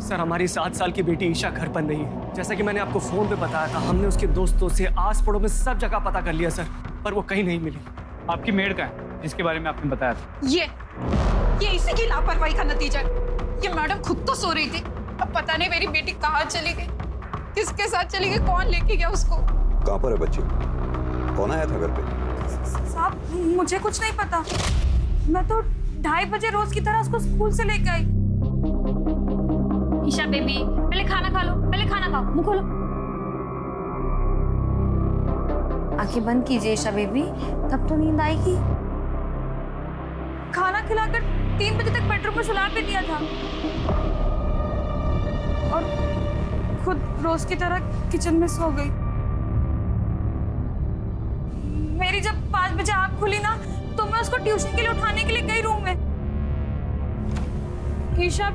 Sir हमारी 7 साल की बेटी ईशा घर पर नहीं है। जैसा कि मैंने आपको फोन पे बताया था, हमने उसके दोस्तों से आस पड़ोस में सब जगह पता कर लिया सर, पर वो कहीं नहीं मिली। आपकी मेड का है जिसके बारे में आपने बताया था? ये इसी की लापरवाही का नतीजा है। ये मैडम खुद तो सो रही थी, अब पता नहीं मेरी बेटी कहाँ चली गई, किसके साथ चली गई, कौन लेके गया उसको। कहाँ पर है बच्ची? कौन आया था घर पे? साहब मुझे कुछ नहीं पता, मैं तो 2:30 बजे रोज की तरह उसको स्कूल से लेकर आई। ईशा बेबी पहले खाना खा लो, पहले खाना खाओ, मुंह खोलो। आंखें बंद कीजिए ईशा बेबी, तब तो नींद आएगी। खाना खिलाकर 3 बजे तक बेडरूम में सुला भी दिया था और खुद रोज की तरह किचन में सो गई। मेरी जब 5 बजे आँख खुली ना, तो मैं उसको ट्यूशन के लिए उठाने के लिए गई रूम में। ईशा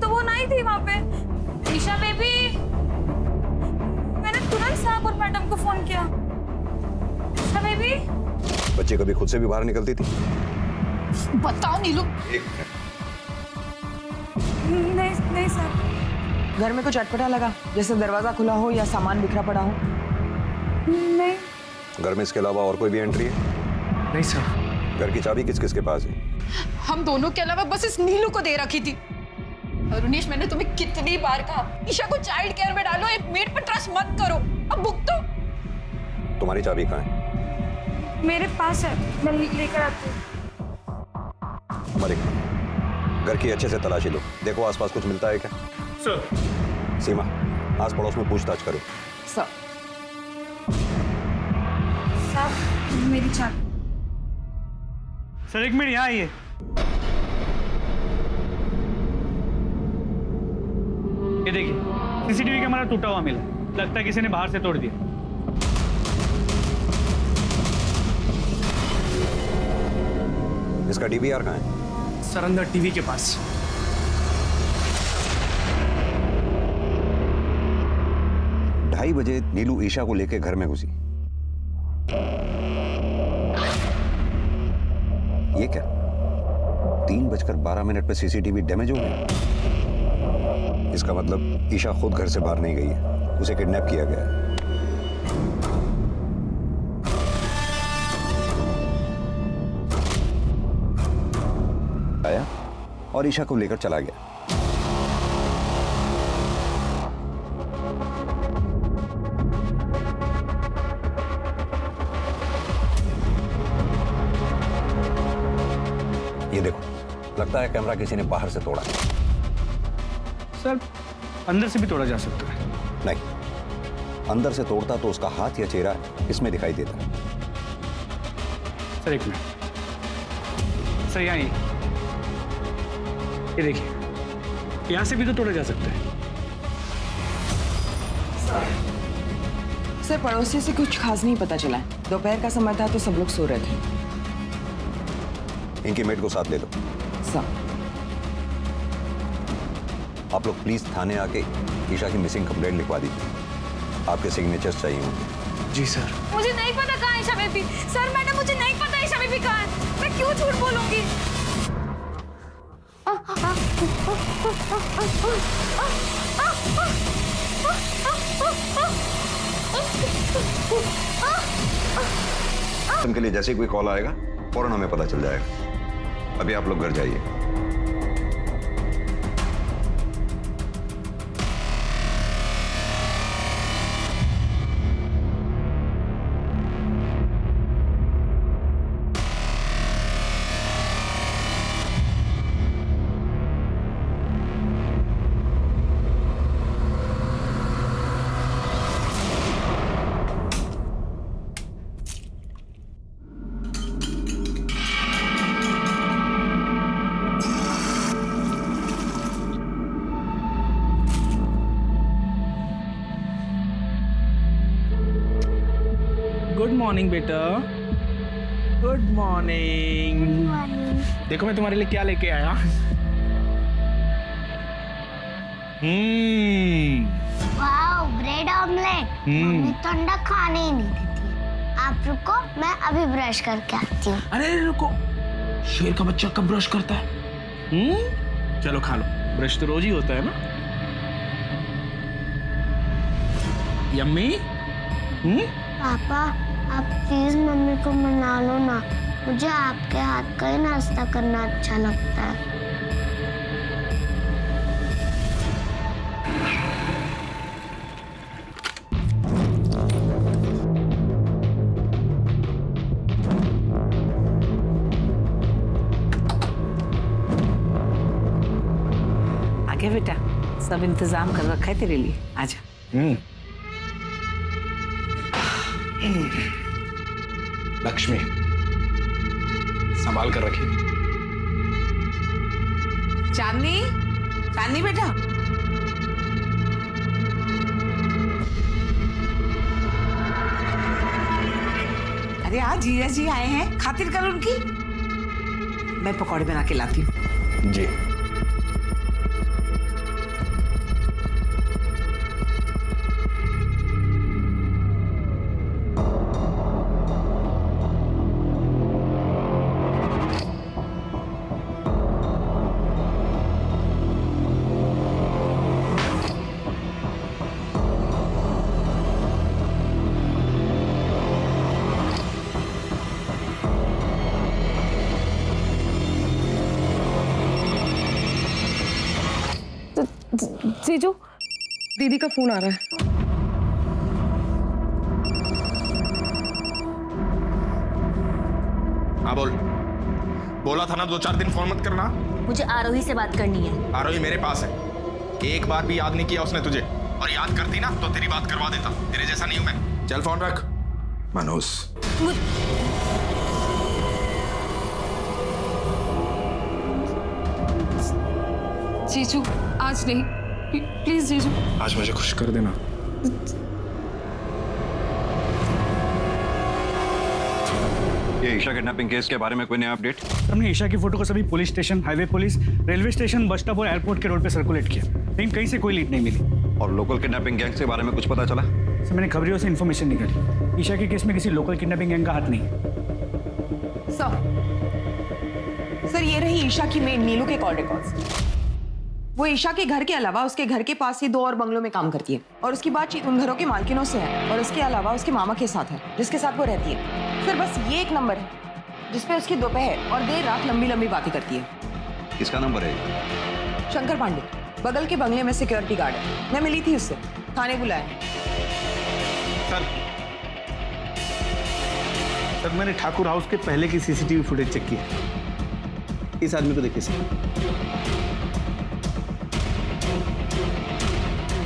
तो वो नहीं थी वहां पे। ईशा बेबी, मैंने तुरंत साहब और मैडम को फोन किया। ईशा बेबी, बच्ची कभी खुद से भी बाहर निकलती थी? बताओ नीलू। नहीं सर। घर में कुछ अटपटा लगा, जैसे दरवाजा खुला हो या सामान बिखरा पड़ा हो? नहीं। घर में इसके अलावा और कोई भी एंट्री है? नहीं सर। घर की चाबी किस किस के पास है? हम दोनों के अलावा बस इस नीलू को दे रखी थी। अरुणेश, मैंने तुम्हें कितनी बार कहा ईशा को चाइल्ड केयर में डालो, एक मेड पर ट्रस्ट मत करो। अब भुगतो। तुम्हारी चाबी कहाँ है? मेरे पास है, मैं लेकर आती हूँ। मलिक, घर की अच्छे से तलाशी लो, देखो आसपास कुछ मिलता है क्या? सर। सीमा, आस पड़ोस में पूछताछ करो। सर। साहब मेरी चाबी। सर 1 मिनट यहाँ आइए। ये देखिए, सीसीटीवी कैमरा टूटा हुआ मिला, लगता है किसी ने बाहर से तोड़ दिया। इसका डीवीआर कहाँ है? सर अंदर टीवी के पास। ढाई बजे नीलू ईशा को लेकर घर में घुसी। ये क्या? 3:12 पे सीसीटीवी डैमेज हो गया। इसका मतलब ईशा खुद घर से बाहर नहीं गई है, उसे किडनैप किया गया है। आया और ईशा को लेकर चला गया। ये देखो, लगता है कैमरा किसी ने बाहर से तोड़ा है। सर अंदर से भी तोड़ा जा सकता है। नहीं, अंदर से तोड़ता तो उसका हाथ या चेहरा इसमें दिखाई देता। सर 1 मिनट, सर यहाँ आइए। ये देखिए, यहाँ से भी तो तोड़ा जा सकता है। सर पड़ोसी से कुछ खास नहीं पता चला है। दोपहर का समय था तो सब लोग सो रहे थे। इनकी मेड को साथ ले लो। सर। आप लोग प्लीज थाने आके ईशा की मिसिंग कंप्लेंट लिखवा दीजिए। आपके सिग्नेचर्स चाहिए होंगे। जी सर। मुझे नहीं पता कहाँ है ईशा बेबी। सर मैडम, मुझे नहीं पता ईशा बेबी कहाँ है। मैं क्यों झूठ बोलूंगी? उनके लिए जैसे कोई कॉल आएगा फौरन हमें पता चल जाएगा। अभी आप लोग घर जाइए। गुड मॉर्निंग बेटा। Good morning. देखो मैं तुम्हारे लिए क्या लेके आया। Wow, bread omelette. मम्मी तो अंडा खाने ही नहीं देती। आप रुको, मैं अभी ब्रश करके आती हूँ। अरे रुको, शेर का बच्चा कब ब्रश करता है? चलो खा लो। ब्रश तो रोज ही होता है ना। यम्मी? पापा आप प्लीज मम्मी को मना लो ना, मुझे आपके हाथ का ही नाश्ता करना अच्छा लगता है। आगे बेटा, सब इंतजाम कर रखा है तेरे लिए, आजा। लक्ष्मी, संभाल कर रखिए। चांदनी, चांदनी बेटा। अरे आज जीजा जी आए हैं, खातिर कर उनकी। मैं पकौड़े बना के लाती हूँ। जी। जीजू, दीदी का फोन आ रहा है। हाँ बोल। बोला था ना 2-4 दिन फोन मत करना। मुझे आरोही से बात करनी है। आरोही मेरे पास है। एक बार भी याद नहीं किया उसने तुझे, और याद करती ना तो तेरी बात करवा देता। तेरे जैसा नहीं हूं मैं। चल फोन रख। मनोज, जीजू आज नहीं, प्लीज जीजू। आज मुझे खुश कर देना। ये ईशा किडनैपिंग केस के बारे में कोई नया अपडेट? हमने ईशा की फोटो को सभी police station, highway police, railway station, bus stop और एयरपोर्ट के रोड पे सर्कुलेट किया, लेकिन कहीं से कोई लीड नहीं मिली। और लोकल किडनैपिंग गैंग के बारे में कुछ पता चला? सर मैंने खबरियों से इन्फॉर्मेशन निकाली। ईशा के केस में किसी लोकल किडनैपिंग गैंग का हाथ नहीं। सर ये रही ईशा की मेड नीलू के कॉल रिकॉर्ड्स। वो ईशा के घर के अलावा उसके घर के पास ही 2 और बंगलों में काम करती है, और उसकी बातचीत उन घरों के मालकिनों से है, और उसके अलावा उसके मामा के साथ है जिसके साथ वो रहती है। सर बस ये एक नंबर है जिसपे उसकी दोपहर और देर रात लंबी लंबी बातें करती है। किसका नंबर है? शंकर पांडे, बगल के बंगले में सिक्योरिटी गार्ड है। मैं मिली थी उससे, थाने बुलाया। सर मैंने ठाकुर हाउस के पहले की सीसीटीवी फुटेज चेक की है। इस आदमी को देखिए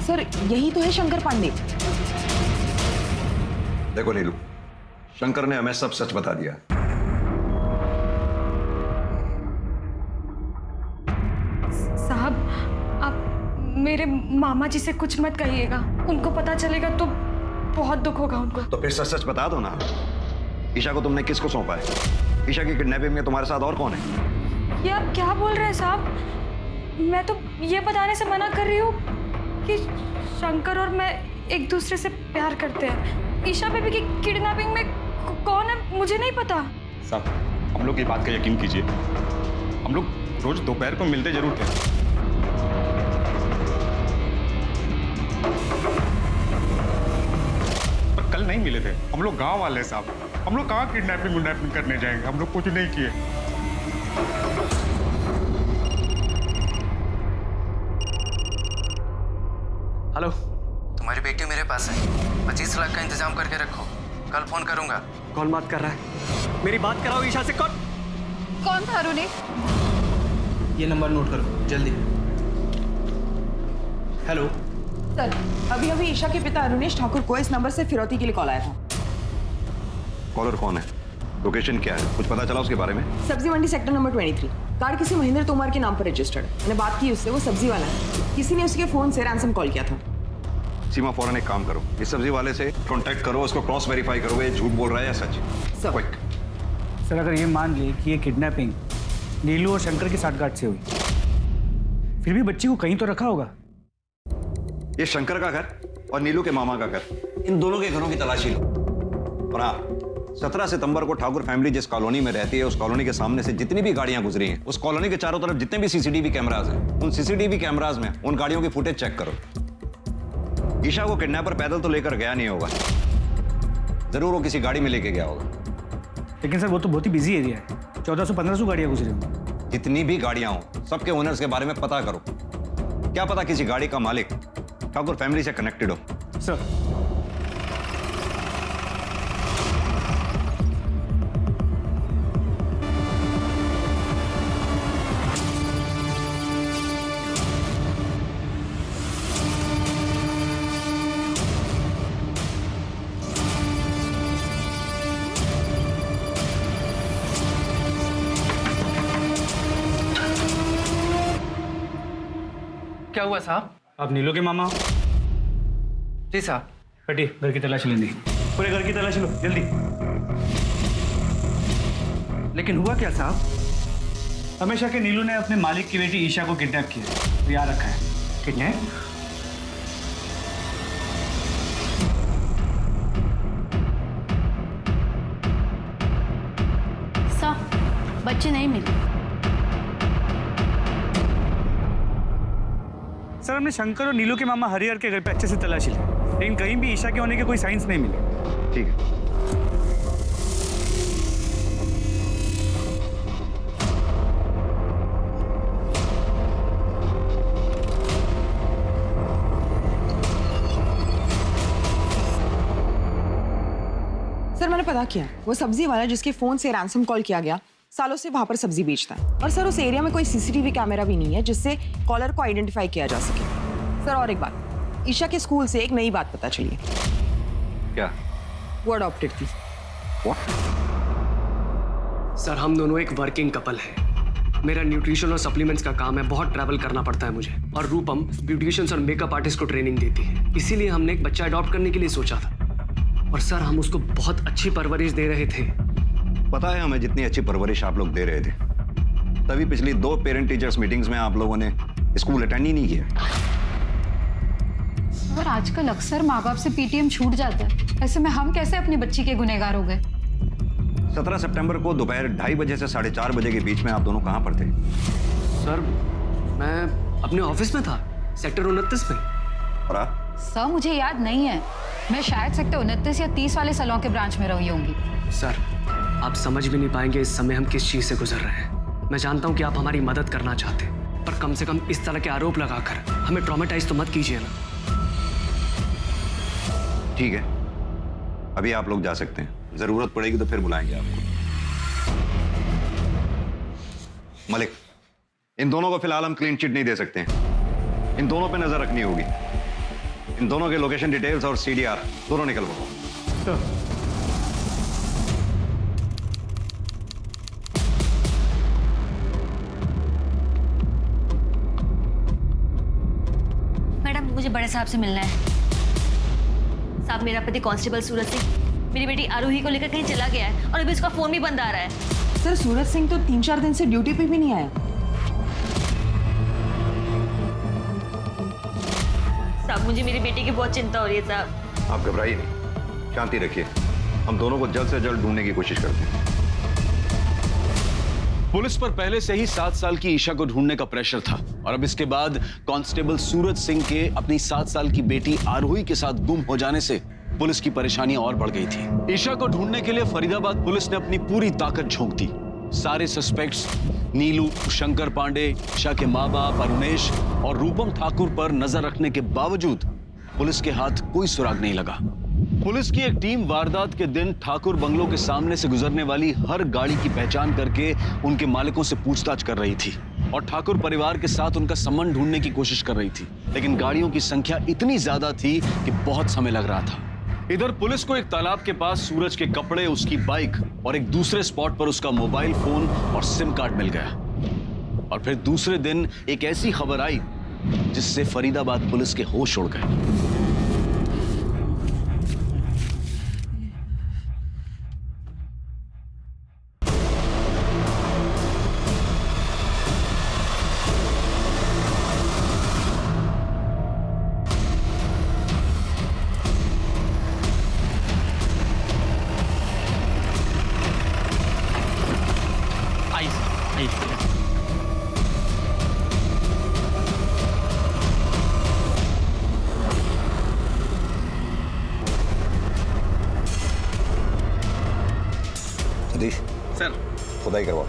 सर यही तो है शंकर पांडे। देखो नीलू, शंकर ने हमें सब सच बता दिया। साहब, आप मेरे मामा जी से कुछ मत कहिएगा, उनको पता चलेगा तो बहुत दुख होगा उनको। तो फिर सच सच बता दो ना। ईशा को तुमने किसको सौंपा है? ईशा की किडनैपिंग में तुम्हारे साथ और कौन है? ये आप क्या बोल रहे हैं साहब? मैं तो ये बताने से मना कर रही हूँ कि शंकर और मैं एक दूसरे से प्यार करते हैं। ईशा बेबी की किडनैपिंग में कौन है मुझे नहीं पता। साहब हम लोग की बात का यकीन कीजिए, हम लोग रोज दोपहर को मिलते जरूर थे। पर कल नहीं मिले थे। हम लोग गांव वाले साहब, हम लोग कहाँ किडनैपिंग करने जाएंगे? हम लोग कुछ नहीं किए। हेलो। तुम्हारी बेटी मेरे पास है, 25 लाख का इंतजाम करके रखो, कल फोन करूंगा। कौन बात कर रहा है? मेरी बात कराओ ईशा से। कौन था अरुणी? ये नंबर नोट करो जल्दी। हेलो सर अभी अभी ईशा के पिता अरुणेश ठाकुर को इस नंबर से फिरौती के लिए कॉल आया था। कॉलर कौन है? लोकेशन क्या है? कुछ पता चला उसके बारे में? सब्जी मंडी सेक्टर नंबर 23। कार्ड किसी महेंद्र तोमर के नाम पर रजिस्टर्ड। मैंने बात की उससे, वो सब्जी वाला है। किसी ने उसके फोन से रैंसम कॉल किया था। सीमा फौरन एक काम करो, इस सब्जी वाले से कांटेक्ट करो, उसको क्रॉस वेरीफाई करो ये झूठ बोल रहा है या सच। क्विक। सर अगर ये मान ले कि ये किडनैपिंग नीलू और शंकर की साठगांठ से हुई, फिर भी बच्ची को कहीं तो रखा होगा। ये शंकर का घर और नीलू के मामा का घर, इन दोनों के घरों की तलाशी लो। और हाँ, 17 सितंबर को ठाकुर फैमिली जिस कॉलोनी में रहती है, उस कॉलोनी के सामने से जितनी भी गाड़ियां गुजरी हैं, उस कॉलोनी के चारों तरफ जितने भी सीसीटीवी कैमरास हैं, उन सीसीटीवी कैमरास में उन गाड़ियों की फुटेज चेक करो। ईशा को किडनैपर पैदल तो लेकर गया नहीं होगा, जरूर वो किसी गाड़ी में लेके गया होगा। लेकिन सर वो तो बहुत ही बिजी एरिया है, 1400-1500 गाड़ियाँ गुजरी होंगी। जितनी भी गाड़ियां हो, सबके ओनर्स के बारे में पता करो। क्या पता किसी गाड़ी का मालिक ठाकुर फैमिली से कनेक्टेड हो। सर क्या हुआ साहब? आप नीलू के मामा? जी साहब। बेटी घर की तलाशी लेनी, पूरे घर की तलाशी लो जल्दी। लेकिन हुआ क्या साहब? हमेशा के नीलू ने अपने मालिक की बेटी ईशा को किडनैप किया, याद रखा है। किडनैप? साहब बच्चे नहीं मिले। सर हमने शंकर और नीलू के मामा हरिहर के घर पे अच्छे से तलाशी ली, लेकिन कहीं भी ईशा के होने के कोई साइंस नहीं मिले। ठीक है। सर मैंने पता किया, वो सब्जी वाला जिसके फोन से रैंसम कॉल किया गया, सालों से वहां पर सब्जी बेचता है। और सर उस एरिया में कोई सीसीटीवी कैमरा भी नहीं है जिससे कॉलर को आइडेंटिफाई किया जा सके। सर और एक बात, ईशा के स्कूल से एक नई बात पता चली है। क्या? वो अडॉप्टेड थी। सर हम दोनों एक वर्किंग कपल हैं। मेरा न्यूट्रिशन और सप्लीमेंट्स का काम है, बहुत ट्रैवल करना पड़ता है मुझे। और रूपम ब्यूटिशियंस और मेकअप आर्टिस्ट को ट्रेनिंग देती है, इसीलिए हमने एक बच्चा अडॉप्ट करने के लिए सोचा था। और सर हम उसको बहुत अच्छी परवरिश दे रहे थे। पता है हमें जितनी अच्छी परवरिश आप लोग दे रहे थे, तभी पिछली 2 पेरेंट टीचर्स मीटिंग्स में आप लोगों ने स्कूल अटेंड ही नहीं किया। और आजकल अक्सर माँ बाप से पीटीएम छूट जाता है, ऐसे में हम कैसे अपनी बच्ची के गुनहगार हो गए? 17 सितंबर को दोपहर 2:30 बजे से 4:30 बजे के बीच में आप दोनों कहाँ पर थे? सर मैं अपने ऑफिस में था, सेक्टर 29 में। और आप? सर मुझे याद नहीं है, मैं शायद सेक्टर 29 या 30 वाले सलों के ब्रांच में रही होंगी। सर आप समझ भी नहीं पाएंगे इस समय हम किस चीज से गुजर रहे हैं। मैं जानता हूँ कि आप हमारी मदद करना चाहते हैं, पर कम से कम इस तरह के आरोप लगाकर हमें ट्रॉमेटाइज तो मत कीजिए ना। ठीक है, अभी आप लोग जा सकते हैं, जरूरत पड़ेगी तो फिर बुलाएंगे आपको। मलिक, इन दोनों को फिलहाल हम क्लीन चिट नहीं दे सकते हैं, इन दोनों पे नजर रखनी होगी। इन दोनों के लोकेशन डिटेल्स और सीडीआर दोनों निकलवाओ। मैडम मुझे बड़े साहब से मिलना है। साहब मेरा पति कांस्टेबल सूरज सिंह मेरी बेटी आरोही को लेकर कहीं चला गया है और अभी उसका फोन भी बंद आ रहा है। सर सूरज सिंह तो 3-4 दिन से ड्यूटी पे भी नहीं आया। साहब मुझे मेरी बेटी की बहुत चिंता हो रही है साहब। आप घबराइए नहीं, शांति रखिए, हम दोनों को जल्द से जल्द ढूंढने की कोशिश करते हैं। पुलिस पर पहले से ही 7 साल की ईशा को ढूंढने का प्रेशर था और अब इसके बाद कांस्टेबल सूरज सिंह के अपनी 7 साल की बेटी आरोही के साथ गुम हो जाने से पुलिस की परेशानी और बढ़ गई थी। ईशा को ढूंढने के लिए फरीदाबाद पुलिस ने अपनी पूरी ताकत झोंक दी। सारे सस्पेक्ट्स नीलू, शंकर पांडे, ईशा के माँ बाप अरुणेश और रूपम ठाकुर पर नजर रखने के बावजूद पुलिस के हाथ कोई सुराग नहीं लगा। पुलिस की एक टीम वारदात के दिन ठाकुर बंगलों के सामने से गुजरने वाली हर गाड़ी की पहचान करके उनके मालिकों से पूछताछ कर रही थी और ठाकुर परिवार के साथ उनका संबंध ढूंढने की कोशिश कर रही थी, लेकिन गाड़ियों की संख्या इतनी ज्यादा थी कि बहुत समय लग रहा था। इधर पुलिस को एक तालाब के पास सूरज के कपड़े, उसकी बाइक और एक दूसरे स्पॉट पर उसका मोबाइल फोन और सिम कार्ड मिल गया। और फिर दूसरे दिन एक ऐसी खबर आई जिससे फरीदाबाद पुलिस के होश उड़ गए। खुदाई करवाओ।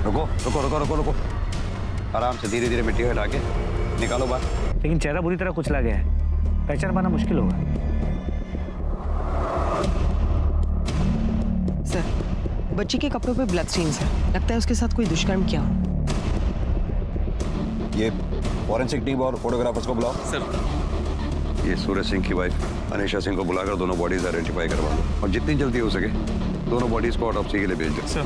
रुको रुको रुको रुको रुको, आराम से धीरे धीरे मिट्टी हटा के निकालो बाहर। लेकिन चेहरा बुरी तरह कुचला गया है, पहचान पाना मुश्किल होगा। सर, बच्ची के कपड़ों पे ब्लड स्टेन्स है, लगता है उसके साथ कोई दुष्कर्म किया हो। ये फॉरेंसिक टीम और फोटोग्राफर्स को बुलाओ। सर। ये सूरज सिंह की वाइफ अनीशा सिंह को बुलाकर दोनों बॉडीज आइडेंटिफाई करवा दो और जितनी जल्दी हो सके दोनों बॉडीज को ऑटोप्सी के लिए भेज दो। सर।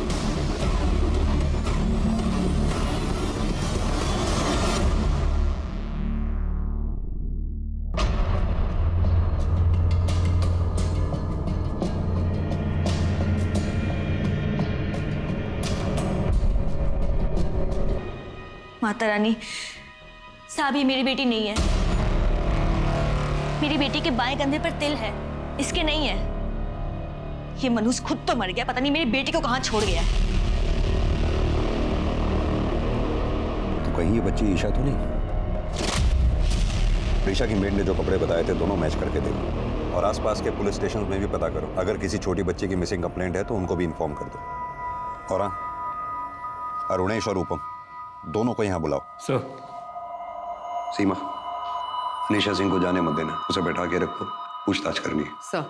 माता रानी, साहब ये मेरी बेटी नहीं है। मेरी बेटी के बाएं कंधे पर तिल है, इसके नहीं है। ये मनुष्य खुद तो मर गया, पता नहीं मेरी बेटी को कहां छोड़ गया। तो कहीं ये बच्ची ईशा तो नहीं? ईशा की मेड ने जो कपड़े बताए थे दोनों मैच करके देखो और आसपास के पुलिस स्टेशन में भी पता करो। अगर किसी छोटी बच्ची की मिसिंग कंप्लेंट है तो उनको भी इन्फॉर्म कर दो। और हाँ, अरुणेश और रूपम दोनों को यहाँ बुलाओ। सर। सीमा, अनीशा सिंह को जाने मत देना, उसे बैठा के रखो, पूछताछ करनी है। सर।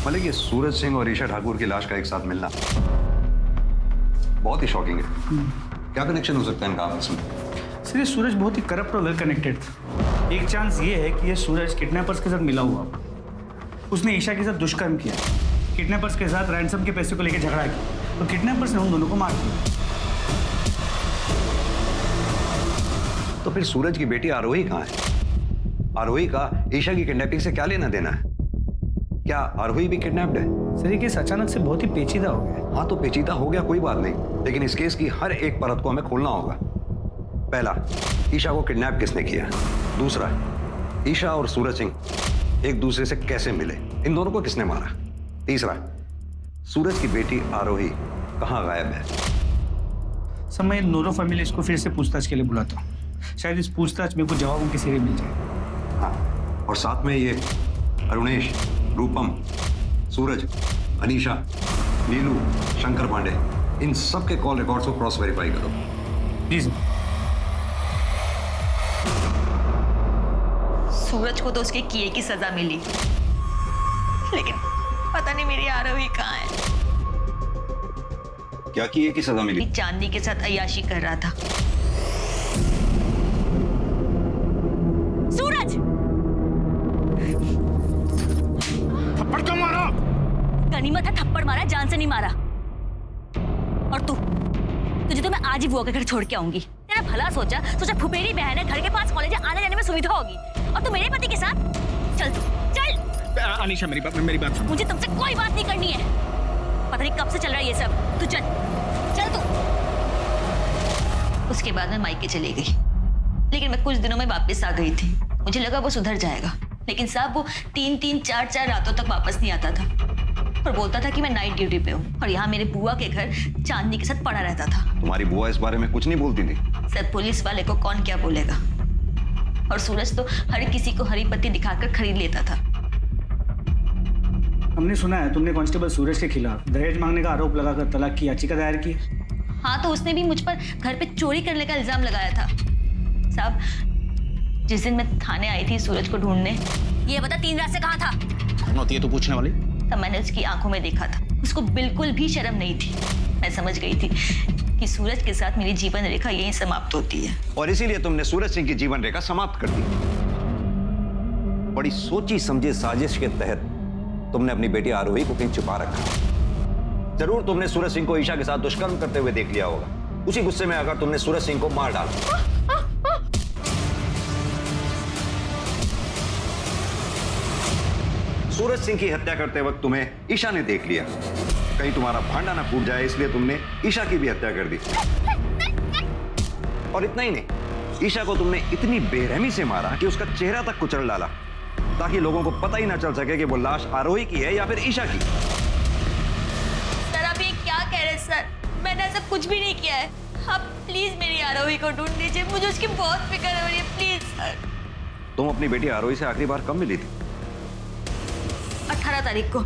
मलिक, ये सूरज सिंह और ईशा ठाकुर की लाश का एक साथ मिलना बहुत ही शॉकिंग है। क्या कनेक्शन हो सकता है इनका आपस में? सर, ये सूरज बहुत ही करप्ट और वेल कनेक्टेड था। एक चांस ये है कि ये सूरज किडनैपर्स के साथ मिला हुआ, उसने ईशा के साथ दुष्कर्म किया, किडनैपर्स के साथ रैंसम के पैसे को लेकर झगड़ा किया, तो किडनैपर्स ने उन दोनों को मार दिया। तो फिर सूरज की बेटी आरोही कहाँ है? आरोही का ईशा की किडनैपिंग से क्या लेना देना है? क्या आरोही भी किडनैप्ड है? सर, ये केस अचानक से बहुत ही पेचीदा हो गया। हाँ, तो पेचीदा हो गया, कोई बात नहीं, लेकिन इस केस की हर एक परत को हमें खोलना होगा। पहला, ईशा को किडनैप किसने किया? दूसरा, ईशा और सूरज सिंह एक दूसरे से कैसे मिले? इन दोनों को किसने मारा? तीसरा, सूरज की बेटी आरोही कहाँ गायब है? सर, मैं नोरो फैमिली को फिर से पूछताछ के लिए बुलाता हूँ, शायद इस पूछताछ में कुछ जवाब उनके सिरे मिल जाए। हाँ, और साथ में ये अरुणेश, रूपम, सूरज, अनीशा, नीलू, शंकर पांडे, इन सब के कॉल रिकॉर्ड्स को क्रॉस वेरीफाई करो। जी सर। सूरज को तो उसके किए की सजा मिली, लेकिन पता नहीं मेरी आरोही कहाँ है। क्या किए की सजा मिली? चांदनी के साथ अय्याशी कर रहा था। सूरज! थप्पड़ क्यों मारा? गनीमत है थप्पड़ मारा, जान से नहीं मारा। और तुझे तो मैं आज ही बुआ के घर छोड़ के आऊंगी। तेरा भला सोचा फुफेरी बहन है, घर के पास कॉलेज है, आने जाने में सुविधा होगी, और तू मेरे पति के साथ चल। तू चल। अनीशा, मेरी बात सुन। मुझे तुमसे कोई बात नहीं करनी है। पता नहीं कब से चल रहा है ये सब। तू चल तू। उसके बाद मैं मायके चली गई, लेकिन मैं कुछ दिनों में वापस आ गई थी। मुझे लगा वो सुधर जाएगा, लेकिन साहब वो 3-3, 4-4 रातों तक वापस नहीं आता था और बोलता था कि मैं नाइट ड्यूटी पे हूँ और यहाँ मेरे बुआ के घर चांदनी के साथ पड़ा रहता था। तुम्हारी बुआ इस बारे में कुछ नहीं बोलती थी? सर, पुलिस वाले को कौन क्या बोलेगा, और सूरज तो हर किसी को हरी पत्ती दिखाकर खरीद लेता था। हमने सुना है तुमने कांस्टेबल सूरज के खिलाफ दहेज मांगने का आरोप लगाकर तलाक की याचिका दायर की। हाँ, तो उसने भी मुझ पर घर पे चोरी करने का इल्जाम लगाया था। साहब, जिस दिन मैं थाने आई थी सूरज को ढूंढने, ये बता 3 रात से कहाँ था? कौन होती है तू पूछने वाली? तब मैंने उसकी आंखों में देखा था, उसको बिल्कुल भी शर्म नहीं थी। मैं समझ गई थी कि सूरज के साथ मेरी जीवन रेखा यहीं समाप्त होती है, और इसीलिए तुमने सूरज सिंह की जीवन रेखा समाप्त कर दी। बड़ी सोची समझी साजिश के तहत तुमने अपनी बेटी आरोही को कहीं छुपा रखा। जरूर तुमने सूरज सिंह को ईशा के साथ दुष्कर्म करते हुए देख लिया होगा। उसी गुस्से में आकर तुमने सूरज सिंह को मार डाला। सूरज सिंह की हत्या करते वक्त तुम्हें ईशा ने देख लिया। कहीं तुम्हारा भांडा ना फूट जाए इसलिए तुमने ईशा की भी हत्या कर दी। और इतना ही नहीं, ईशा को तुमने इतनी बेरहमी से मारा कि उसका चेहरा तक कुचल डाला, ताकि लोगों को पता ही ना चल सके कि वो लाश आरोही की है या फिर ईशा की। सर आप ये क्या कह रहे हैं सर? मैंने ऐसा कुछ भी नहीं किया है। आप प्लीज मेरी आरोही को ढूंढ दीजिए, मुझे उसकी बहुत फिक्र हो रही है, प्लीज सर। तुम अपनी बेटी आरोही से आखिरी बार कब मिली थी? 18 तारीख को,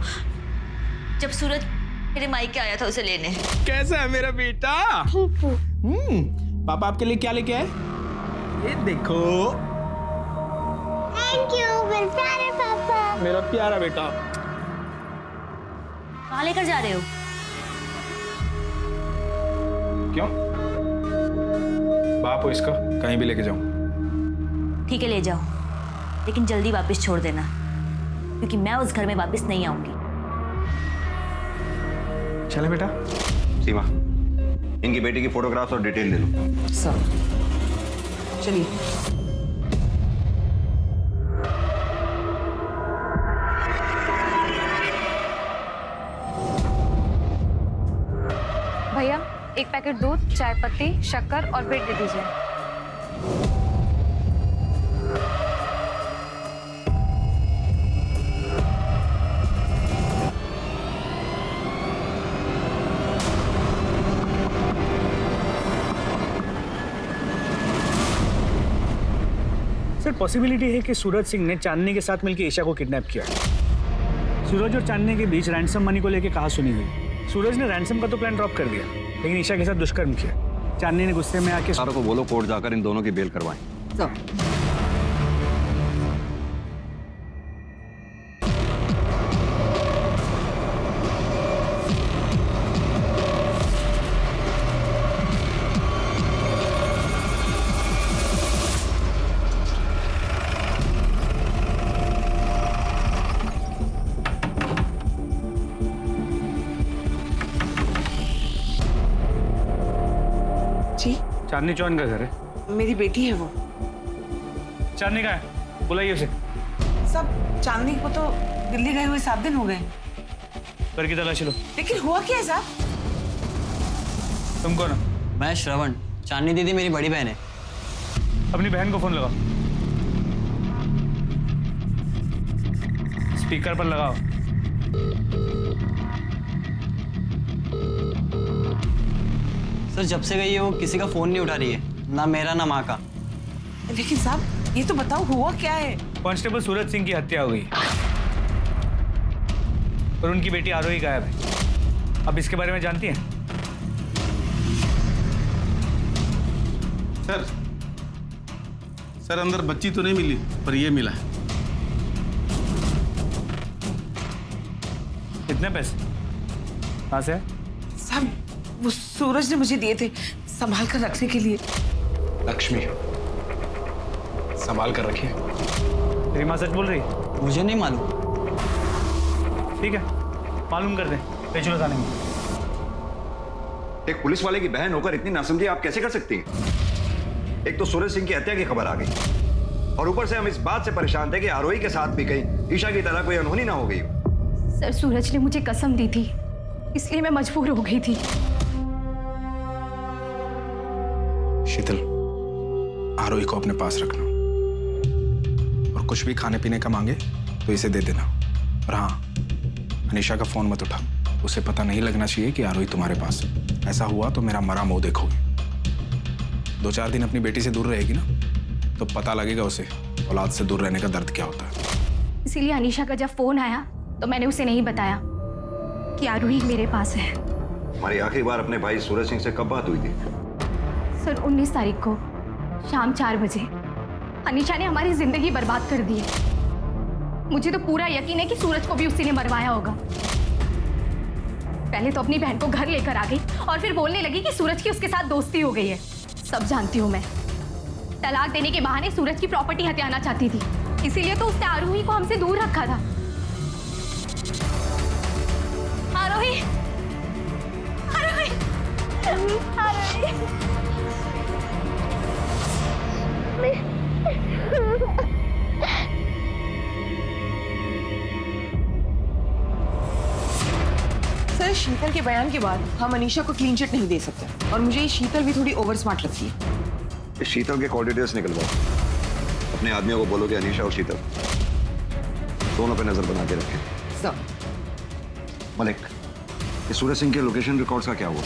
जब सूरज मेरे मायके आया था उसे लेने। कैसा है मेरा बेटा? पापा आपके लिए क्या लेके आए? ये देखो। थैंक यू मेरे प्यारे पापा। मेरा प्यारा बेटा। कहाँ लेकर जा रहे हो? क्यों? बाप हो इसका, कहीं भी लेके जाऊं। ठीक है ले जाओ, लेकिन जल्दी वापस छोड़ देना, क्योंकि मैं उस घर में वापस नहीं आऊंगी। चले बेटा। सीमा, इनकी बेटी की फोटोग्राफ्स और डिटेल ले लो। सर चलिए। भैया एक पैकेट दूध, चाय पत्ती, शक्कर और ब्रेड दे दीजिए। सर पॉसिबिलिटी है कि सूरज सिंह ने चांदनी के साथ मिलकर ईशा को किडनैप किया। सूरज और चांदनी के बीच रैंसम मनी को लेकर कहा सुनी हुई। सूरज ने रैंसम का तो प्लान ड्रॉप कर दिया, लेकिन ईशा के साथ दुष्कर्म किया। चांदनी ने गुस्से में आके सारों को बोलो कोर्ट जाकर इन दोनों की बेल करवाएं। जी चांदनी चौहान का घर है। मेरी बेटी है वो। चांदनी का है, बुलाइए उसे। सब चांदनी को तो दिल्ली गए हुए 7 दिन हो गए। घर की तलाशी लो। लेकिन हुआ क्या है साहब? तुम कौन हो? मैं श्रवण, चांदनी दीदी मेरी बड़ी बहन है। अपनी बहन को फोन लगाओ, स्पीकर पर लगाओ। सर जब से गई है वो किसी का फोन नहीं उठा रही है, ना मेरा ना माँ का। लेकिन साहब ये तो बताओ हुआ क्या है? कांस्टेबल सूरज सिंह की हत्या हो गई और उनकी बेटी आरोही गायब है। अब इसके बारे में जानती हैं? सर अंदर बच्ची तो नहीं मिली, पर ये मिला है। कितने पैसे? कहाँ से है? साहब वो सूरज ने मुझे दिए थे संभाल कर रखने के लिए। लक्ष्मी संभाल कर रखिए। तेरी माँ सच बोल रही है? मुझे नहीं मालूम। ठीक है, मालूम कर दे। ले चलो थाने में। एक पुलिस वाले की बहन होकर इतनी नासमझी आप कैसे कर सकती हैं? एक तो सूरज सिंह की हत्या की खबर आ गई और ऊपर से हम इस बात से परेशान थे कि आरोही के साथ भी कहीं ईशा की तरह कोई अनहोनी ना हो गई। सर सूरज ने मुझे कसम दी थी, इसलिए मैं मजबूर हो गई थी। शीतल, आरोही को अपने पास रखना और कुछ भी खाने पीने का मांगे तो इसे दे देना। और हाँ, अनीशा का फोन मत उठा, उसे पता नहीं लगना चाहिए कि आरोही तुम्हारे पास है। ऐसा हुआ तो मेरा मरा मुंह देखोगे। 2-4 दिन अपनी बेटी से दूर रहेगी ना, तो पता लगेगा उसे औलाद से दूर रहने का दर्द क्या होता है। इसीलिए अनीशा का जब फोन आया तो मैंने उसे नहीं बताया कि आरोही मेरे पास है। हमारी आखिरी बार अपने भाई सूरज सिंह से कब बात हुई थी? सर 19 तारीख को शाम 4 बजे। अनीशा ने हमारी जिंदगी बर्बाद कर दी है। मुझे तो पूरा यकीन है कि सूरज को भी उसी ने मरवाया होगा। पहले तो अपनी बहन को घर लेकर आ गई और फिर बोलने लगी कि सूरज की उसके साथ दोस्ती हो गई है। सब जानती हूँ मैं। तलाक देने के बहाने सूरज की प्रॉपर्टी हथियाना चाहती थी, इसीलिए तो उसने आरोही को हमसे दूर रखा था। आरोही, आरोही, आरोही। सर शीतल के बयान के बाद हम अनीशा को क्लीन चिट नहीं दे सकते और मुझे ये शीतल भी थोड़ी ओवर स्मार्ट लगती है। इस शीतल के कॉल डिटेल्स निकलवाओ। अपने आदमियों को बोलो कि अनीशा और शीतल दोनों पे नजर बना के रखें। सर मलिक, ये सूरज सिंह के लोकेशन रिकॉर्ड्स का क्या हुआ?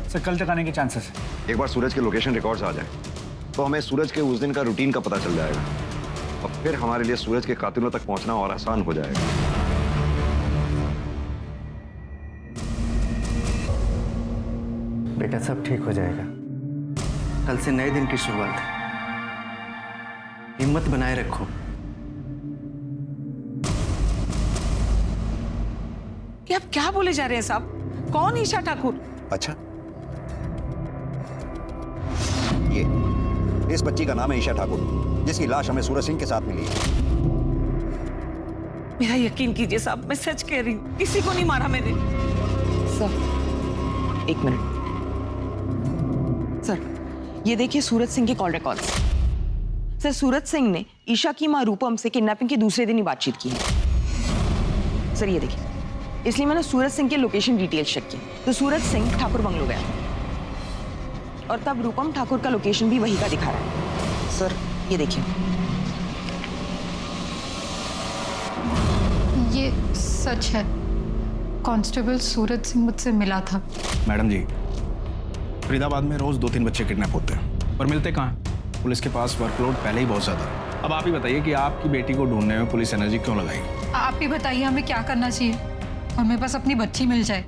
सर कल तक आने के चांसेस है। एक बार सूरज के लोकेशन रिकॉर्ड्स आ जाए तो हमें सूरज के उस दिन का रूटीन का पता चल जाएगा और फिर हमारे लिए सूरज के कातिलों तक पहुंचना और आसान हो जाएगा। बेटा सब ठीक हो जाएगा। कल से नए दिन की शुरुआत है, हिम्मत बनाए रखो। ये आप क्या बोले जा रहे हैं साहब? कौन ईशा ठाकुर? अच्छा, ये इस बच्ची का नाम है ईशा ठाकुर, जिसकी लाश हमें सूरज सिंह के साथ मिली है। मेरा यकीन कीजिए साहब, मैं सच कह रही हूँ, किसी को नहीं मारा मैंने। सर एक मिनट सर, ये देखिए सूरज सिंह के call records. Sir Suraj Singh ने ईशा की मां रूपम से किडनैपिंग के दूसरे दिन ही बातचीत की है। सर ये देखिए, इसलिए मैंने सूरज सिंह के लोकेशन डिटेल्स चेक की तो सूरज सिंह ठाकुर बंगलो गया और तब रूपम ठाकुर का लोकेशन भी वही का दिखा रहा है। सर ये देखिए, ये सच है। कांस्टेबल सूरज सिंह मुझसे मिला था। मैडम जी, फरीदाबाद में रोज 2-3 बच्चे किडनैप होते हैं पर मिलते कहाँ हैं? पुलिस के पास वर्कलोड पहले ही बहुत ज्यादा है। अब आप ही बताइए कि आपकी बेटी को ढूंढने में पुलिस एनर्जी क्यों लगाएगी? आप ही बताइए हमें क्या करना चाहिए? हमें बस अपनी बच्ची मिल जाए।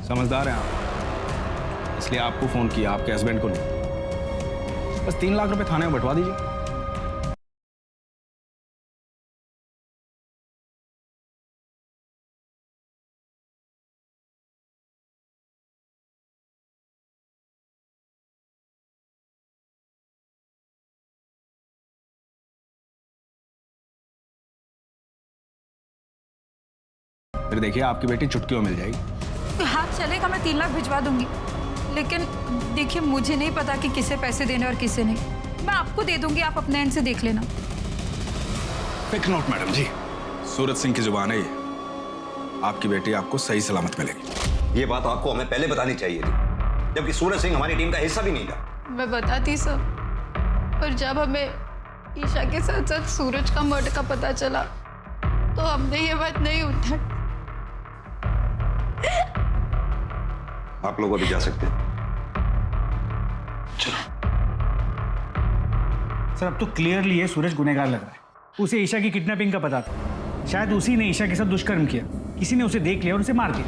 समझदार हैं आप, इसलिए आपको फोन किया, आपके हस्बैंड को नहीं। बस 3 लाख रुपए थाने में बंटवा दीजिए। फिर देखिए आपकी बेटी चुटकियों मिल जाएगी। हाँ चलेगा, मैं 3 लाख भिजवा दूंगी, लेकिन देखिए मुझे नहीं पता कि किसे पैसे देने और किसे नहीं। मैं आपको दे दूंगी, आप अपने एंड से देख लेना। टेक नोट मैडम जी, सूरज सिंह की जुबान है ये। आपकी बेटी आपको सही सलामत मिलेगी। ये बात आपको हमें पहले बतानी चाहिए थी, जबकि सूरज सिंह हमारी टीम का हिस्सा भी नहीं था। मैं बताती सर, पर जब हमें ईशा के साथ साथ सूरज का मर्डर का पता चला तो हमने ये बात नहीं उठाई। आप लोग अभी जा सकते हैं। चलो सर अब तो क्लियरली ये सूरज गुनहगार लग रहा है। उसे ईशा की किडनैपिंग का पता था, शायद उसी ने ईशा के साथ दुष्कर्म किया, किसी ने उसे देख लिया और उसे मार दिया।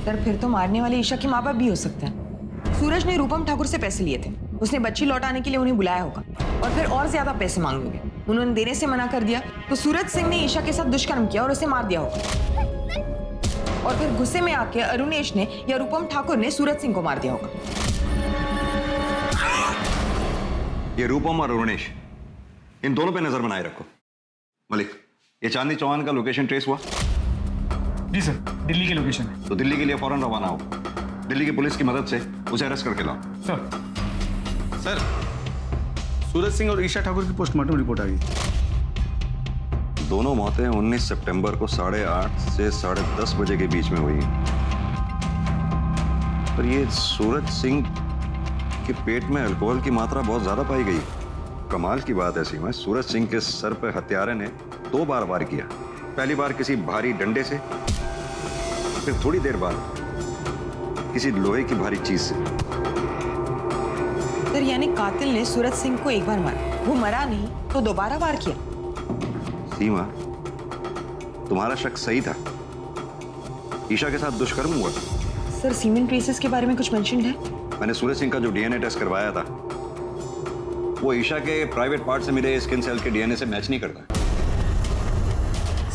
सर फिर तो मारने वाले ईशा के माँ बाप भी हो सकते हैं। सूरज ने रूपम ठाकुर से पैसे लिए थे, उसने बच्ची लौटाने के लिए उन्हें बुलाया होगा और फिर और ज्यादा पैसे मांगोगे, उन्होंने देने से मना कर दिया तो सूरज सिंह ने ईशा के साथ दुष्कर्म किया और उसे मार दिया होगा और फिर गुस्से में आके अरुणेश ने या रूपम ठाकुर ने सूरज सिंह को मार दिया होगा। ये रूपम और अरुणेश, इन दोनों पे नजर बनाए रखो। मलिक, ये चांदनी चौहान का लोकेशन ट्रेस हुआ? जी सर, दिल्ली की लोकेशन है। तो दिल्ली के लिए फौरन रवाना हो। दिल्ली की पुलिस की मदद से उसे अरेस्ट करके लाओ। सर सूरज सिंह और ईशा ठाकुर की पोस्टमार्टम रिपोर्ट आ गई। दोनों मौतें 19 सितंबर को 8:30 से 10:30 बजे के बीच में हुई। पर ये सूरज सिंह के पेट में अल्कोहल की मात्रा बहुत ज्यादा पाई गई। कमाल की बात है सीमा, सूरज सिंह के सर पर हत्यारे ने 2 बार वार किया। पहली बार किसी भारी डंडे से, फिर थोड़ी देर बाद किसी लोहे की भारी चीज से। सर यानी कातिल ने सूरज सिंह को एक बार मारा, वो मरा नहीं तो दोबारा वार किया। सीमा, तुम्हारा शक सही था, ईशा के साथ दुष्कर्म हुआ। सर सीमेंट ट्रेसेस के बारे में कुछ मेंशन है? मैंने सूरज सिंह का जो डीएनए टेस्ट करवाया था वो ईशा के प्राइवेट पार्ट से मिले स्किन सेल के डीएनए से मैच नहीं करता।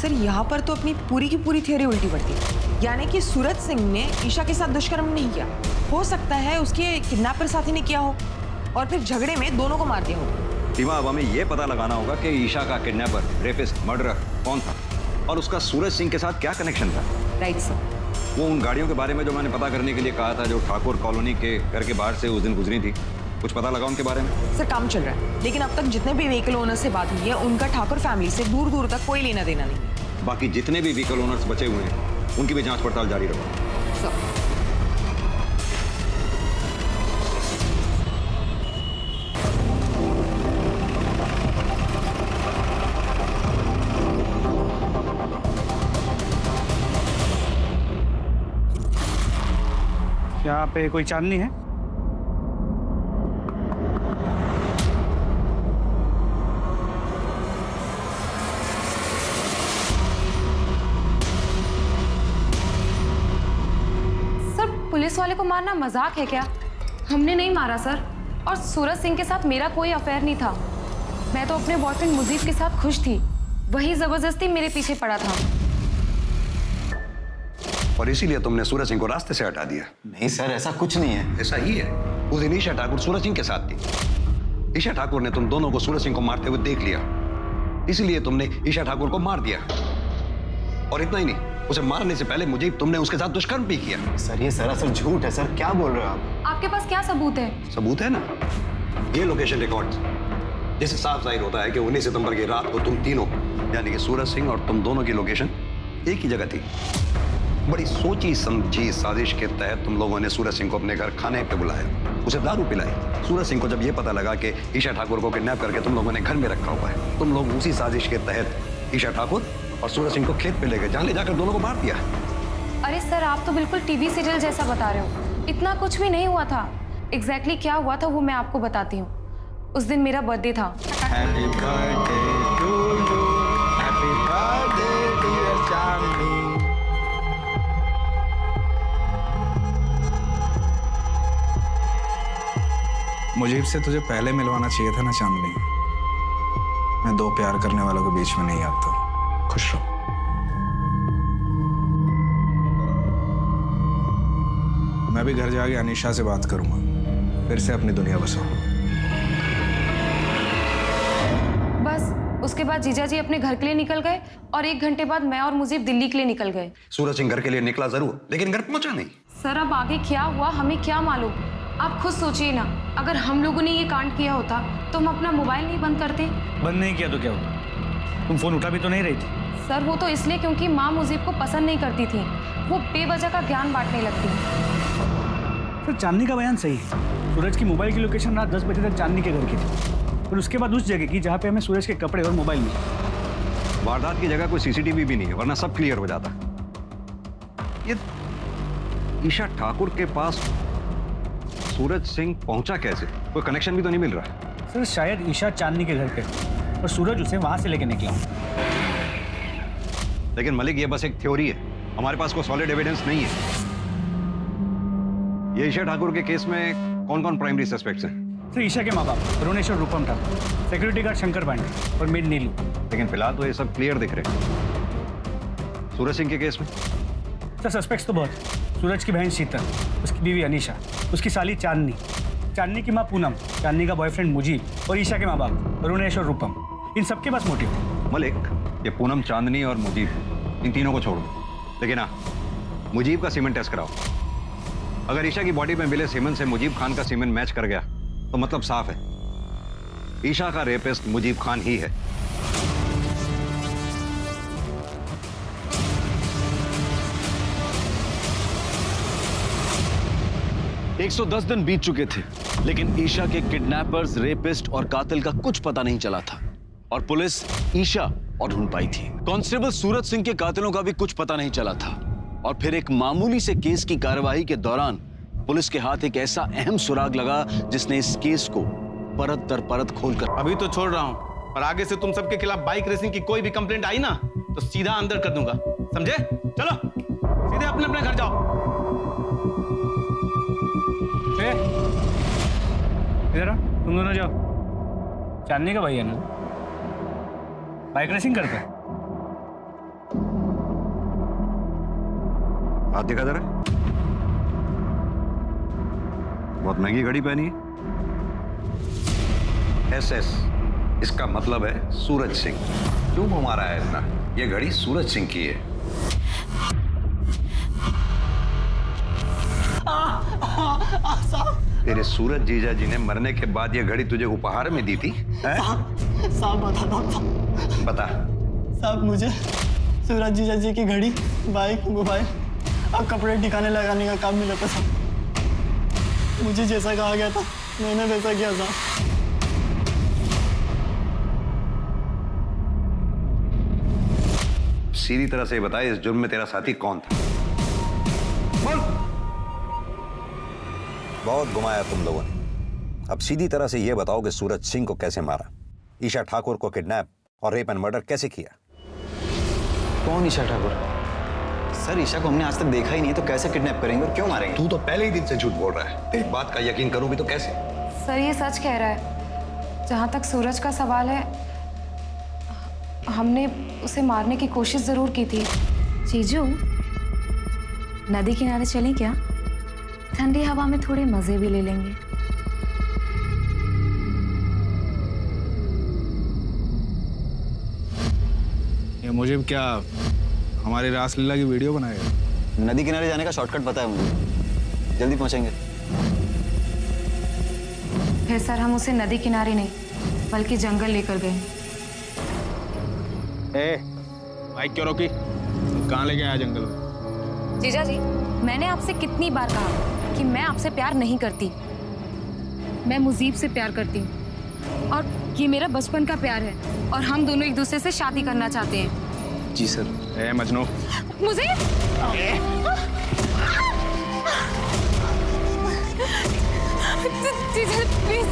सर यहाँ पर तो अपनी पूरी की पूरी थ्योरी उल्टी पड़ती है, यानी कि सूरज सिंह ने ईशा के साथ दुष्कर्म नहीं किया, हो सकता है उसके किडनैपर साथी ने किया हो और फिर झगड़े में दोनों को मार दिया हो। सीमा, अब हमें यह पता लगाना होगा कि ईशा का किडनैपर, रेपिस्ट, मर्डरर कौन था और उसका सूरज सिंह के साथ क्या कनेक्शन था। Right sir. वो उन गाड़ियों के बारे में जो मैंने पता करने के लिए कहा था, जो ठाकुर कॉलोनी के घर के बाहर से उस दिन गुजरी थी, कुछ पता लगा उनके बारे में? सर काम चल रहा है, लेकिन अब तक जितने भी व्हीकल ओनर से बात हुई है उनका ठाकुर फैमिली से दूर दूर तक कोई लेना देना नहीं है। बाकी जितने भी व्हीकल ओनर्स बचे हुए हैं उनकी भी जांच पड़ताल जारी रखो। सर। यहाँ पे कोई चांदनी है? सर पुलिस वाले को मारना मजाक है क्या? हमने नहीं मारा सर, और सूरज सिंह के साथ मेरा कोई अफेयर नहीं था। मैं तो अपने बॉयफ्रेंड मुजीब के साथ खुश थी, वही जबरदस्ती मेरे पीछे पड़ा था। और इसीलिए तुमने सूरज सिंह को रास्ते से हटा दिया? नहीं सर, ऐसा कुछ नहीं है। ऐसा ही है। उस दिन ईशा ठाकुर सूरज सिंह के साथ थी। ईशा ठाकुर ने तुम दोनों को सूरज सिंह को मारते हुए देख लिया, इसलिए तुमने ईशा ठाकुर को मार दिया। और इतना ही नहीं, उसे मारने से पहले मुझे तुमने उसके साथ दुष्कर्म भी किया। सर ये सरासर झूठ है सर, क्या बोल रहे हो आप? आपके पास क्या सबूत है? सबूत है ना, ये लोकेशन रिकॉर्ड, जिससे साफ जाहिर होता है कि 19 सितंबर की रात को तुम तीनों यानी कि सूरज सिंह और तुम दोनों की लोकेशन एक ही जगह थी। बड़ी सोची समझी साजिश के तहत तुम लोगों ने सूरज सिंह को अपने घर खाने पे बुलाया, उसे दारू पिलाई। सूरज सिंह को जब ये पता लगा कि ईशा ठाकुर को किडनैप करके तुम लोगों ने घर में रखा हुआ है, तुम लोग उसी साजिश के तहत ईशा ठाकुर और सूरज सिंह को खेत पे ले गए, जहाँ ले जाकर दोनों को मार दिया। अरे सर आप तो बिल्कुल टीवी सीरियल जैसा बता रहे हो। इतना कुछ भी नहीं हुआ था। एग्जैक्टली क्या हुआ था वो मैं आपको बताती हूँ। उस दिन मेरा बर्थडे था। Happy birthday to you, happy birthday dear Chandni. मुझे से तुझे पहले मिलवाना चाहिए था ना चांदनी। मैं दो प्यार करने वालों के बीच में नहीं आता। खुश रहो। मैं भी घर जाके अनीशा से बात करूंगा, फिर से अपनी दुनिया बसाओ। बस उसके बाद जीजा जी अपने घर के लिए निकल गए और 1 घंटे बाद मैं और मुजीब दिल्ली के लिए निकल गए। सूरज सिंह घर के लिए निकला जरूर, लेकिन घर पहुंचा नहीं। सर अब आगे क्या हुआ हमें क्या मालूम। आप खुद सोचिए ना, अगर हम लोगों ने ये कांड किया होता तो हम अपना मोबाइल नहीं बंद करते। बंद नहीं किया तो क्या हुआ? तुम फोन उठा भी तो नहीं रही थी। सर वो तो इसलिए क्योंकि माँ मुजीब को पसंद नहीं करती थी, वो बेवजह का ज्ञान बांटने लगती। सर चांदनी का बयान सही है। सूरज की मोबाइल की लोकेशन रात 10 बजे तक चांदनी के घर की थी, और उसके बाद उस जगह की जहाँ पे हमें सूरज के कपड़े और मोबाइल मिले। वारदात की जगह कोई सीसीटीवी भी नहीं है, वरना सब क्लियर हो जाता। ये ईशा ठाकुर के पास सूरज सिंह पहुंचा कैसे? कोई कनेक्शन भी तो नहीं मिल रहा। सर शायद ईशा चांदनी के घर पे और सूरज उसे वहां से लेके निकला। लेकिन मलिक ये बस एक थ्योरी है, हमारे पास कोई सॉलिड एविडेंस नहीं है। ये ईशा ठाकुर के केस में कौन कौन प्राइमरी सस्पेक्ट्स हैं? सर ईशा के माँ बाप अरुणेश और रूपम ठाकुर, सिक्योरिटी गार्ड शंकर पांडे और मेड नीलू। लेकिन फिलहाल तो ये सब क्लियर दिख रहे हैं। सूरज सिंह के केस में सर सस्पेक्ट्स तो बहुत है। सूरज की बहन शीतल, उसकी बीवी अनीशा, उसकी साली चांदनी, चांदनी की माँ पूनम, चांदनी का बॉयफ्रेंड मुजीब और ईशा के माँ बाप अरुणेश और रूपम। इन सबके पास मोटिव थे। मलिक ये पूनम, चांदनी और मुजीब, इन तीनों को छोड़ो, लेकिन हाँ मुजीब का सीमेंट टेस्ट कराओ। अगर ईशा की बॉडी में मिले सीमेंट से मुजीब खान का सीमेंट मैच कर गया तो मतलब साफ है, ईशा का रेपिस्ट मुजीब खान ही है। 110 दिन बीत चुके थे, लेकिन ईशा के किडनैपर्स, रेपिस्ट और कातिल का कुछ पता नहीं चला था, और पुलिस ईशा और ढूंढ पाई थी। कांस्टेबल सूरज सिंह के कातिलों का भी कुछ पता नहीं चला था, और फिर एक मामूली से केस की कार्रवाई के दौरान पुलिस के हाथ एक ऐसा अहम सुराग लगा जिसने इस केस को परत दर परत खोलकर। अभी तो छोड़ रहा हूँ, और आगे से तुम सबके खिलाफ बाइक रेसिंग की कोई भी कंप्लेंट आई ना तो सीधा अंदर कर दूंगा, समझे? चलो सीधे अपने अपने घर जाओ। इधर तुम दोनों जाओ। चांदनी का भाई है ना, बाइक रेसिंग करता है। हाथ दिखा जरा, बहुत महंगी घड़ी पहनी है। SS, इसका मतलब है सूरज सिंह। क्यों घुमा रहा है इतना? ये घड़ी सूरज सिंह की है। तेरे सूरज जीजा जी ने मरने के बाद ये घड़ी तुझे उपहार में दी थी? साहब बता बता। साहब मुझे सूरज जीजा जी की घड़ी, बाइक, मोबाइल अब कपड़े ठिकाने लगाने का काम मिला था साहब। मुझे जैसा कहा गया था मैंने वैसा किया साहब। सीधी तरह से बताए, इस जुर्म में तेरा साथी कौन था? बोल। बहुत घुमाया तुम लोगों ने, अब सीधी तरह से यह बताओ कि सूरज सिंह को कैसे मारा, ईशा ठाकुर को किडनैप और रेप एंड मर्डर कैसे किया? कौन ईशा ठाकुर? सर ईशा को हमने आज तक देखा ही नहीं, तो कैसे किडनैप करेंगे और क्यों मारेंगे? तू तो पहले ही दिन से झूठ बोल रहा है, तेरी बात का यकीन करूं भी तो कैसे? सर ये सच कह रहा है। जहाँ तक सूरज का सवाल है, हमने उसे मारने की कोशिश जरूर की थी। जीजू, नदी किनारे चलें क्या? ठंडी हवा में थोड़े मजे भी ले लेंगे। ये मुझे क्या हमारी रासलीला की वीडियो बनाएगा? नदी किनारे जाने का शॉर्टकट पता है मुझे, जल्दी पहुंचेंगे। फिर सर हम उसे नदी किनारे नहीं बल्कि जंगल लेकर गए। बाइक क्यों रोकी? कहाँ लेके आया जंगल में? जीजा जी, मैंने आपसे कितनी बार कहा कि मैं आपसे प्यार नहीं करती, मैं मुजीब से प्यार करती हूँ और ये मेरा बचपन का प्यार है और हम दोनों एक दूसरे से शादी करना चाहते हैं। जी सर। मजनू मुझे जीजा प्लीज।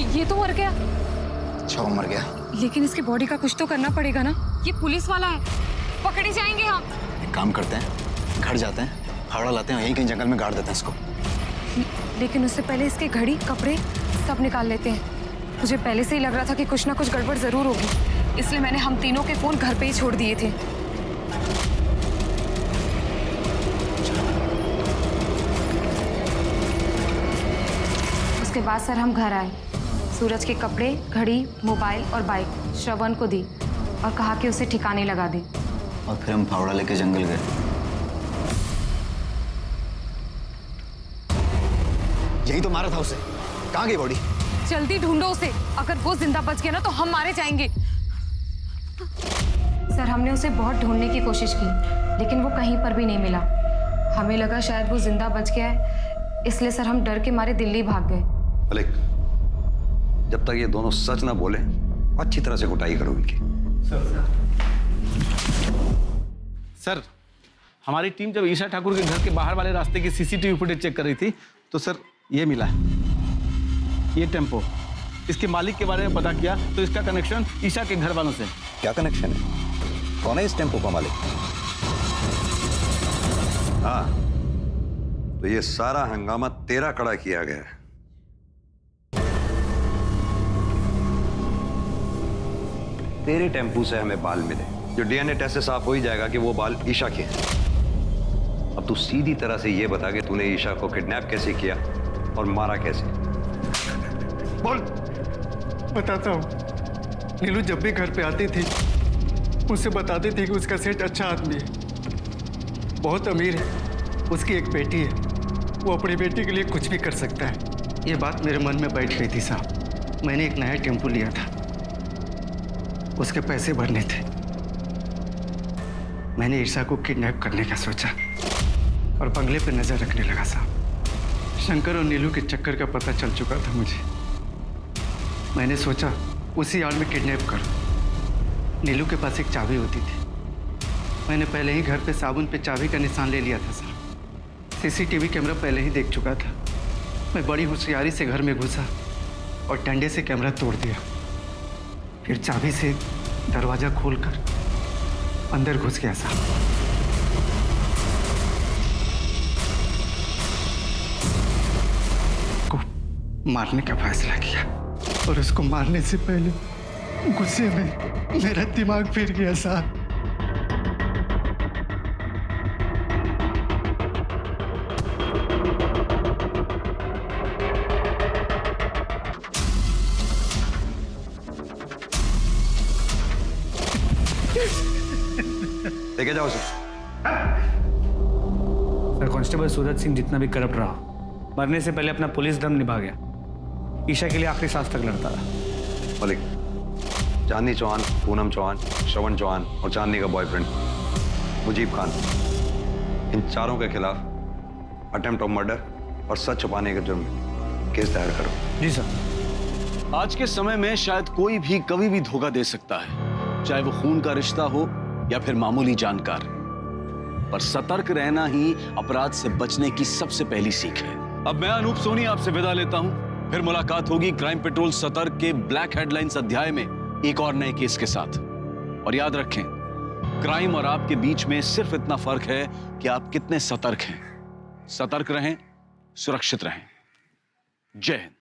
ये तो मर गया। अच्छा वो मर गया, लेकिन इसकी बॉडी का कुछ तो करना पड़ेगा ना। ये पुलिस वाला है, पकड़े जाएंगे हम। एक काम करते हैं, घर जाते हैं, फावड़ा लाते हैं, यहीं कहीं जंगल में गाड़ देते हैं इसको। लेकिन उससे पहले इसके घड़ी कपड़े सब निकाल लेते हैं। मुझे पहले से ही लग रहा था कि कुछ ना कुछ गड़बड़ जरूर होगी, इसलिए मैंने हम तीनों के फोन घर पे ही छोड़ दिए थे। उसके बाद सर हम घर आए, सूरज के कपड़े, घड़ी, मोबाइल और बाइक श्रवण को दी और कहा कि उसे ठिकाने लगा दे। और फिर हम फावड़ा लेके जंगल गए। यही तो मारा था उसे। कहाँ गई बॉडी? जल्दी ढूंढो उसे, अगर वो जिंदा बच गया ना तो हम मारे जाएंगे। सर हमने उसे बहुत ढूंढने की कोशिश की, लेकिन वो कहीं पर भी नहीं मिला। हमें लगा शायद वो जिंदा बच गया है, इसलिए सर हम डर के मारे दिल्ली भाग गए। मलिक, जब तक ये दोनों सच ना बोले अच्छी तरह से कुटाई करो इनकी। सर, हमारी टीम जब ईशा ठाकुर के घर के बाहर वाले रास्ते की सीसीटीवी फुटेज चेक कर रही थी तो सर ये मिला, ये टेम्पो। इसके मालिक के बारे में पता किया तो इसका कनेक्शन ईशा के घर वालों से। क्या कनेक्शन है? कौन है इस टेम्पो का मालिक? हाँ, तो ये सारा हंगामा तेरा कड़ा किया गया है। तेरे टेम्पू से हमें बाल मिले, जो डीएनए टेस्ट से साफ हो ही जाएगा कि वो बाल ईशा के हैं। अब तू सीधी तरह से ये बता कि तूने ईशा को किडनैप कैसे किया और मारा कैसे? बोल। बताता हूँ। नीलू जब भी घर पे आती थी मुझसे बताती थी कि उसका सेठ अच्छा आदमी है, बहुत अमीर है, उसकी एक बेटी है, वो अपनी बेटी के लिए कुछ भी कर सकता है। ये बात मेरे मन में बैठ गई थी साहब। मैंने एक नया टेम्पो लिया था, उसके पैसे भरने थे। मैंने ईशा को किडनैप करने का सोचा और बंगले पे नजर रखने लगा साहब। शंकर और नीलू के चक्कर का पता चल चुका था मुझे। मैंने सोचा उसी आड़ में किडनैप कर। नीलू के पास एक चाबी होती थी, मैंने पहले ही घर पे साबुन पे चाबी का निशान ले लिया था साहब। सीसीटीवी कैमरा पहले ही देख चुका था। मैं बड़ी होशियारी से घर में घुसा और डंडे से कैमरा तोड़ दिया, फिर चाबी से दरवाजा खोलकर अंदर घुस गया साहब। को मारने का फैसला किया और उसको मारने से पहले गुस्से में मेरा दिमाग फिर गया साहब। लेके जाओ उसे। सर कांस्टेबल सूरज सिंह जितना भी करप्ट रहा, मरने से पहले अपना पुलिस धर्म निभा गया। ईशा के लिए आखिरी सांस तक लड़ता रहा। मलिक, चांदनी चौहान, पूनम चौहान, श्रवण चौहान और चांदनी का बॉयफ्रेंड मुजीब खान, इन चारों के खिलाफ अटेम्प्ट ऑफ मर्डर और सच छुपाने के जुर्म में केस दायर करो। जी सर। आज के समय में शायद कोई भी कभी भी धोखा दे सकता है, चाहे वो खून का रिश्ता हो या फिर मामूली जानकार, पर सतर्क रहना ही अपराध से बचने की सबसे पहली सीख है। अब मैं अनूप सोनी आपसे विदा लेता हूं, फिर मुलाकात होगी क्राइम पेट्रोल सतर्क के ब्लैक हेडलाइंस अध्याय में एक और नए केस के साथ। और याद रखें, क्राइम और आपके बीच में सिर्फ इतना फर्क है कि आप कितने सतर्क हैं। सतर्क रहें, सुरक्षित रहें। जय हिंद।